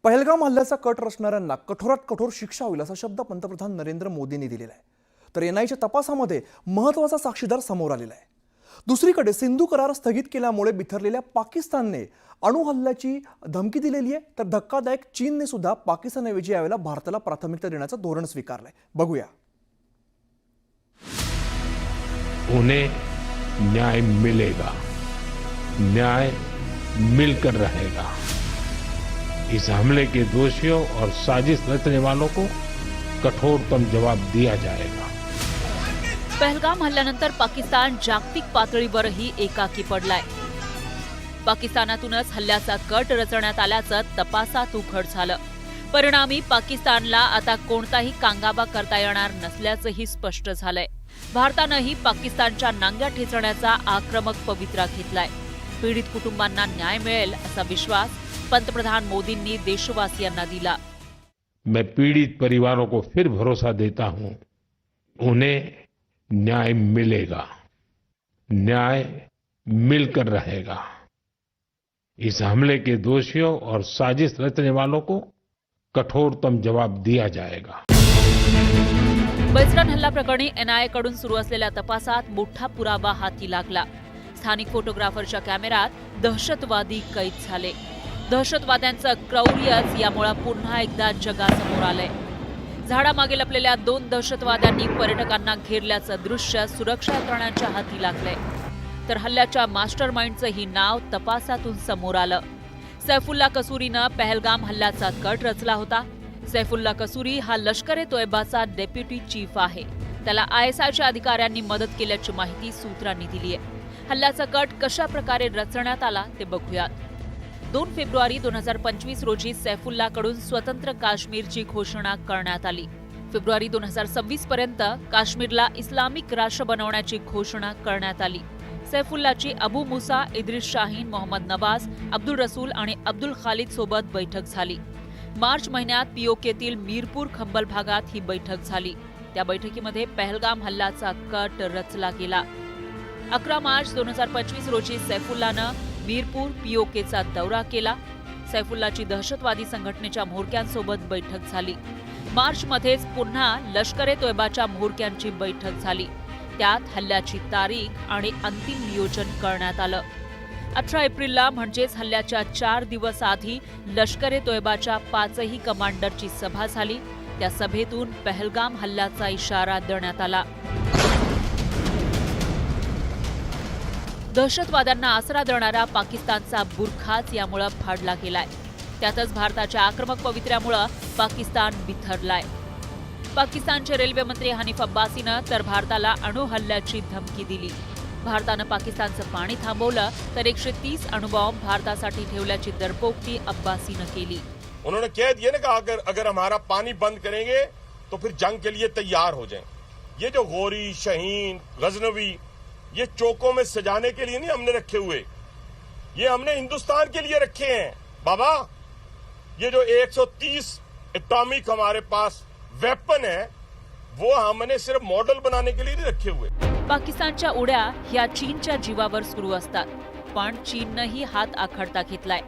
पहलगाम हल्ल्याचा कट रचणाऱ्यांना कठोरात कठोर शिक्षा होईल असा शब्द पंतप्रधान नरेंद्र मोदींनी दिलेला आहे। तर एनआयच्या तपासामध्ये महत्त्वाचा साक्षीदार समोर आलेला आहे। दुसरीकडे सिंधू करार स्थगित केल्यामुळे बिथरलेल्या पाकिस्तानने अणु हल्ल्याची धमकी दिलेली आहे। तर धक्कादायक चीनने सुद्धा पाकिस्तानऐवजी यावेळेला भारताला प्राथमिकता देण्याचं धोरण स्वीकारलंय। बघूया। उन्हें न्याय मिलेगा, न्याय मिलकर रहेगा। इस हमले के दोषियों और साजिश रचने वालों को कठोरतम जवाब दिया जाएगा। पहलगाम हल्ल्यानंतर पाकिस्तान जागतिक पातळीवरही एकाकी पडलाय। पाकिस्तानातूनच हल्ल्याचा कट रचण्यात आल्याचं तपासात उघड झालं। परिणामी पाकिस्तानला आता कोणताही कांगावा करता येणार नसल्याचंही स्पष्ट झालंय। भारतानंही पाकिस्तानच्या नांग्या ठेचण्याचा आक्रमक पवित्रा घेतलाय। पीडित कुटुंबांना न्याय मिळेल असा विश्वास पंतप्रधान मोदींनी देशवासियांना दिला। मैं पीड़ित परिवारों को फिर भरोसा देता हूं, उन्हें न्याय मिलेगा, न्याय मिलकर रहेगा। इस हमले के दोषियों और साजिश रचने वालों को कठोरतम जवाब दिया जाएगा। बैजरान हल्ला प्रकरणी एनआयएकडून सुरू असलेल्या तपासात मोठा पुरावा हाती लागला। स्थानिक फोटोग्राफरच्या कॅमेऱ्यात दहशतवादी कैद झाले। दहशतवाद्यांचं क्रौर्यच यामुळे पुन्हा एकदा जगासमोर आलंय। झाडामागे लपलेल्या 2 दहशतवाद्यांनी पर्यटकांना घेरल्याचं दृश्य सुरक्षा यंत्रणांच्या हाती लागलंय। तर हल्ल्याच्या मास्टरमाइंडचंही नाव तपासातून समोर आलं। सैफुल्ला कसूरीनं पहलगाम हल्ल्याचा कट रचला होता। सैफुल्ला कसूरी हा लष्कर-ए-तोयबाचा डेप्युटी चीफ आहे। त्याला आयएसआयच्या अधिकाऱ्यांनी मदत केल्याची माहिती सूत्रांनी दिली आहे। हल्ल्याचा कट कशा प्रकारे रचण्यात आला ते बघूयात। 2 फेब्रुवारी 2025 रोजी सैफुल्लाकडून स्वतंत्र काश्मीरची घोषणा करण्यात आली। फेब्रुवारी 2026 पर्यंत काश्मीरला इस्लामिक राष्ट्र बनवण्याची घोषणा करण्यात आली। सैफुल्लाची अबू मुसा, इद्रिस शाहीन, मोहम्मद नवाज, अब्दुल रसूल आणि अब्दुल खालिद सोबत बैठक झाली। मार्च महिन्यात पीओकेतील मीरपूर खंबल भागात ही बैठक झाली। त्या बैठकीमध्ये पहलगाम हल्ल्याचा कट रचला गेला। 11 मार्च 2025 रोजी सैफुल्लानं मीरपूर पीओकेचा दौरा केला। सैफुल्लाची दहशतवादी संघटनेच्या म्होरक्यांसोबत बैठक झाली। मार्चमध्येच पुन्हा लष्कर-ए-तोयबाच्या म्होरक्यांची बैठक झाली। त्यात हल्ल्याची तारीख आणि अंतिम नियोजन करण्यात आलं। 18 एप्रिलला म्हणजेच हल्ल्याच्या 4 दिवस आधी लष्कर-ए-तोयबाच्या 5ही कमांडरची सभा झाली। त्या सभेतून पहलगाम हल्ल्याचा इशारा देण्यात आला। दहशतवाद्यांना आसरा देणारा पाकिस्तानचा बुरखाच यामुळे फाडला गेलाय। त्यातच भारताच्या आक्रमक पवित्र्यामुळे पाकिस्तान बिथरलाय। पाकिस्तानचे रेल्वे मंत्री हनीफ अब्बासीनं तर भारताला अणु हल्ल्याची धमकी दिली। भारतानं पाकिस्तानचं पाणी थांबवलं तर 130 अणुबॉम्ब भारतासाठी ठेवल्याची दरपोक्ती अब्बासीनं केली। उन्होंने कह दिया ना कि अगर हमारा पानी बंद करेंगे तो फिर जंग के लिए तैयार हो जाएं। ये जो गोरी, शहीन, गजनवी ये चौकों में सजाने के लिए नहीं हमने रखे हुए, ये हमने हिंदुस्तान के लिए रखे हैं। बाबा, ये जो 130 एटॉमिक हमारे पास वेपन है वो हमने सिर्फ मॉडल बनाने के लिए नहीं रखे हुए। पाकिस्तानच्या उड्या ह्या चीनच्या जीवावर सुरू असतात, पण चीननंही हात आखडता घेतलाय।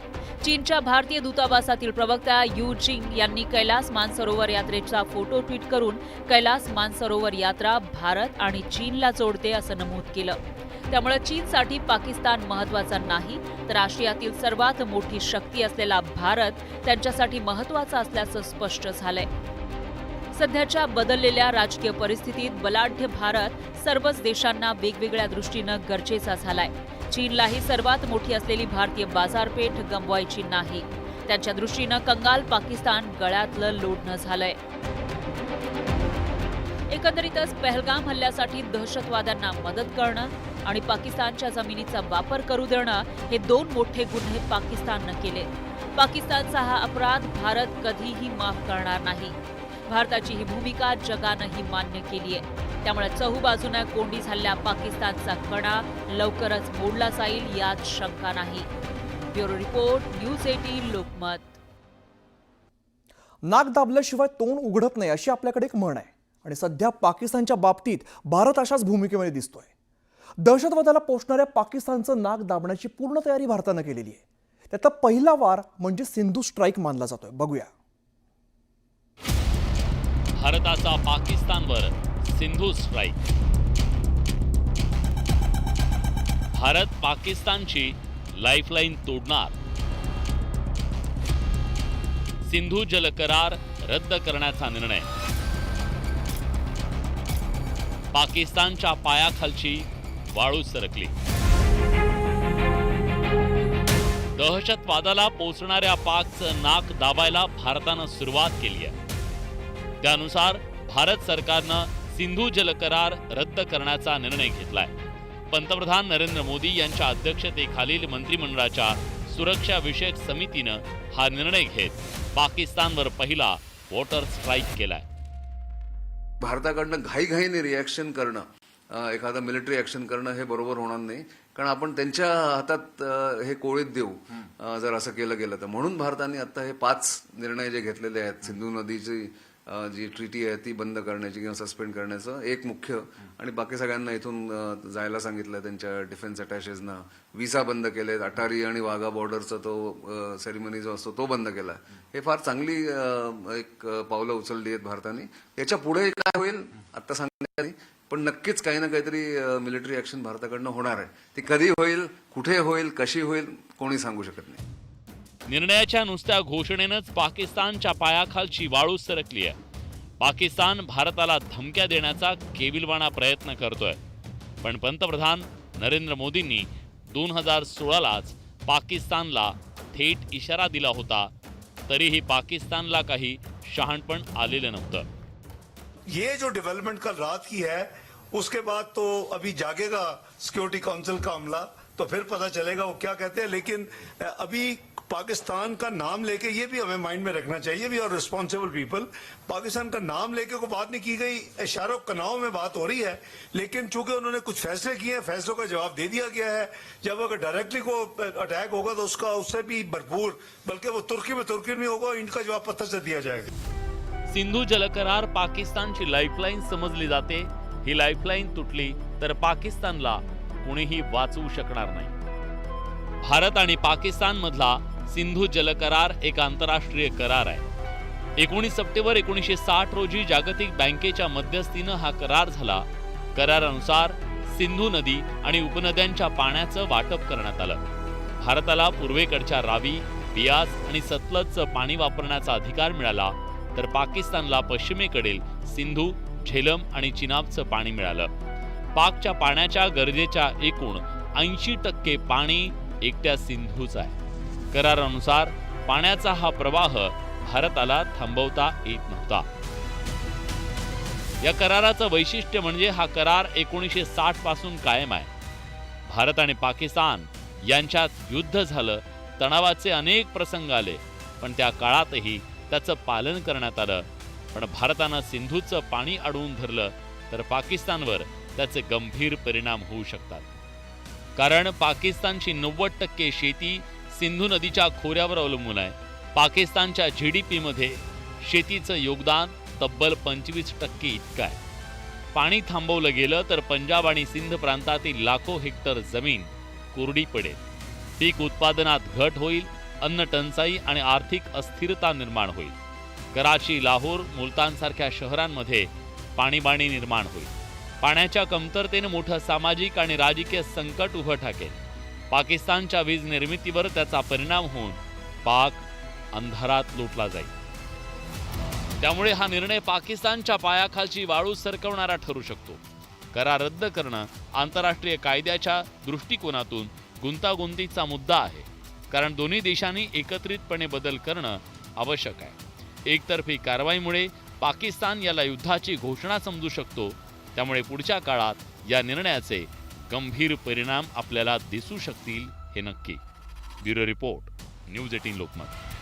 चीनच्या भारतीय दूतावासातील प्रवक्ता यू जिंग यांनी कैलास मानसरोवर यात्रेचा फोटो ट्विट करून कैलास मानसरोवर यात्रा भारत आणि चीनला जोडते असं नमूद केलं। त्यामुळे चीनसाठी पाकिस्तान महत्त्वाचा नाही, तर आशियातील सर्वात मोठी शक्ती असलेला भारत त्यांच्यासाठी महत्त्वाचा असल्याचं स्पष्ट झालंय। सध्याच्या बदललेल्या राजकीय परिस्थितीत बलाढ्य भारत सर्वच देशांना वेगवेगळ्या दृष्टीनं गरजेचा झालाय। चीनलाही सर्वात मोठी असलेली भारतीय बाजारपेठ गमवायची नाही। त्यांच्या दृष्टीनं कंगाल पाकिस्तान गळ्यातलं लोढणं झालंय। एकंदरीतच पहलगाम हल्ल्यासाठी दहशतवाद्यांना मदत करणं आणि पाकिस्तानच्या जमिनीचा वापर करू देणं हे 2 मोठे गुन्हे पाकिस्ताननं केले। पाकिस्तानचा हा अपराध भारत कधीही माफ करणार नाही। भारताची ही भूमिका जगानंही मान्य केली आहे। त्यामुळे चहूबाजूनं कोंडी झालेल्या पाकिस्तानचा कणा लवकरच मोडला जाईल यात शंका नाही। Bureau report, news 18 Lokmat. नाक दाबल्याशिवाय तोंड उघडत नाही अशी आपल्याकडे एक म्हण आहे आणि सध्या पाकिस्तानच्या बाबतीत भारत अशाच भूमिकेमध्ये दिसतोय। दहशतवादाला पोषणाऱ्या पाकिस्तानचं नाक दाबण्याची पूर्ण तयारी भारतानं केलेली आहे। त्यातला पहिला वार म्हणजे सिंधू स्ट्राईक मानला जातोय. बघूया. भारताचा पाकिस्तानवर सिंधू स्ट्राईक. भारत पाकिस्तानची लाईफलाईन तोडणार. सिंधू जल करार रद्द करण्याचा निर्णय. पाकिस्तानच्या पायाखालची वाळू सरकली. दहशतवादाला पोचणाऱ्या पाकचं नाक दाबायला भारतानं सुरुवात केली आहे. त्यानुसार भारत सरकारनं सिंधू जल करार रद्द करण्याचा निर्णय घेतलाय. पंतप्रधान नरेंद्र मोदी यांच्या अध्यक्षतेखालील मंत्रिमंडळाच्या सुरक्षा विषयक समितीनं हा निर्णय घेत पाकिस्तानवर पहिला वॉटर स्ट्राईक केलाय. भारताकडनं घाईघाईने रिॲक्शन करणं, एखादा मिलिटरी ॲक्शन करणं हे बरोबर होणार नाही, कारण आपण त्यांच्या हातात हे कोळीत देऊ जर असं केलं गेलं तर. म्हणून भारताने आता हे 5 निर्णय जे घेतलेले आहेत, सिंधू नदीची जी ट्रीटी आहे ती बंद करण्याची किंवा सस्पेंड करण्याचं एक मुख्य, आणि बाकी सगळ्यांना इथून जायला सांगितलं. त्यांच्या डिफेन्स अटॅचेसना व्हिसा बंद केलेत. अटारी आणि वाघा बॉर्डरचा तो सेरेमनी जो असतो तो बंद केला. हे फार चांगली एक पावलं उचलली आहेत भारताने. याच्या पुढे काय होईल आता सांगण्यात नाही, पण नक्कीच काही ना काहीतरी मिलिटरी ऍक्शन भारताकडनं होणार आहे. ती कधी होईल, कुठे होईल, कशी होईल, कोणी सांगू शकत नाही. निर्णयाच्या नुसत्या घोषणेनंच पाकिस्तानच्या पायाखालची वाळू सरकली आहे. पाकिस्तान भारताला धमक्या देण्याचा केविलवाणा प्रयत्न करतोय. पण पंतप्रधान नरेंद्र मोदींनी 2016लाच पाकिस्तानला थेट इशारा दिला होता, तरीही पाकिस्तानला काही शहाणपण आलेलं नव्हतं. ये जो डेवलपमेंट कल रात की है, उसके बाद तो अभी जागेगा सिक्योरिटी काउंसिल का अमला, तो फिर पता चलेगा वो क्या कहते हैं. लेकिन अभी पाकिस्तान का नाम लेके, ये भी हमें माइंड में रखना चाहिए, we are responsible people. Pakistan का नाम लेके कोई बात नहीं की गई, इशारों कनाव में बात हो रही है. लेकिन चूंकि उन्होंने कुछ फैसले किए हैं, फैसलों का जवाब दे दिया गया है. जब अगर डायरेक्टली को अटैक होगा तो उसका उससे भी भरपूर, बल्कि वो तुर्की में होगा, इनका जवाब पत्थर से दिया जाएगा. सिंधू जलकरार पाकिस्तानची लाईफलाईन समजली जाते. ही लाईफलाईन तुटली तर पाकिस्तानला कोणीही वाचवू शकणार नाही. भारत आणि पाकिस्तान मधला सिंधू जलकरार एक आंतरराष्ट्रीय करार आहे. 19 सप्टेंबर 1960 रोजी जागतिक बँकेच्या मध्यस्थीनं हा करार झाला. करारानुसार सिंधू नदी आणि उपनद्यांच्या पाण्याचं वाटप करण्यात आलं. भारताला पूर्वेकडच्या रावी, बियास आणि सतलजचं पाणी वापरण्याचा अधिकार मिळाला, तर पाकिस्तानला पश्चिमेकडील सिंधू, झेलम आणि चिनाबचं पाणी मिळालं. पाकच्या पाण्याच्या गरजेच्या एकूण 80% पाणी एकट्या सिंधूच आहे. करारानुसार पाण्याचा हा प्रवाह भारताला थांबवता येत नव्हता. या कराराचं वैशिष्ट्य म्हणजे हा करार 1960 पासून कायम आहे. भारत आणि पाकिस्तान यांच्यात युद्ध झालं, तणावाचे अनेक प्रसंग आले, पण त्या काळातही त्याचं पालन करण्यात आलं. पण भारतानं सिंधूचं पाणी अडवून धरलं तर पाकिस्तानवर त्याचे गंभीर परिणाम होऊ शकतात. कारण पाकिस्तानची 90% शेती सिंधू नदीच्या खोऱ्यावर अवलंबून आहे. पाकिस्तानच्या GDP मध्ये शेतीचं योगदान तब्बल 25% इतकं आहे. पाणी थांबवलं गेलं तर पंजाब आणि सिंध प्रांतातील लाखो हेक्टर जमीन कोरडी पडेल. पीक उत्पादनात घट होईल, अन्न टंचाई आणि आर्थिक अस्थिरता निर्माण होईल. कराची, लाहोर, मुलतानसारख्या शहरांमध्ये पाणीबाणी निर्माण होईल. पाण्याच्या कमतरतेने मोठं सामाजिक आणि राजकीय संकट उभं ठाकेल. पाकिस्तानच्या वीज निर्मितीवर त्याचा परिणाम होऊन पाक अंधारात लोटला जाईल. त्यामुळे हा निर्णय पाकिस्तानच्या पायाखालची वाळू सरकवणारा ठरू शकतो. करार रद्द करणं आंतरराष्ट्रीय कायद्याच्या दृष्टिकोनातून गुंतागुंतीचा मुद्दा आहे. कारण दोन्ही देशांनी एकत्रितपणे बदल करणं आवश्यक आहे. एकतर्फी कारवाईमुळे पाकिस्तान याला युद्धाची घोषणा समजू शकतो. त्यामुळे पुढच्या काळात या निर्णयाचे गंभीर परिणाम आपल्याला दिसू शकतील हे नक्की. Bureau report, news 18 Lokmat.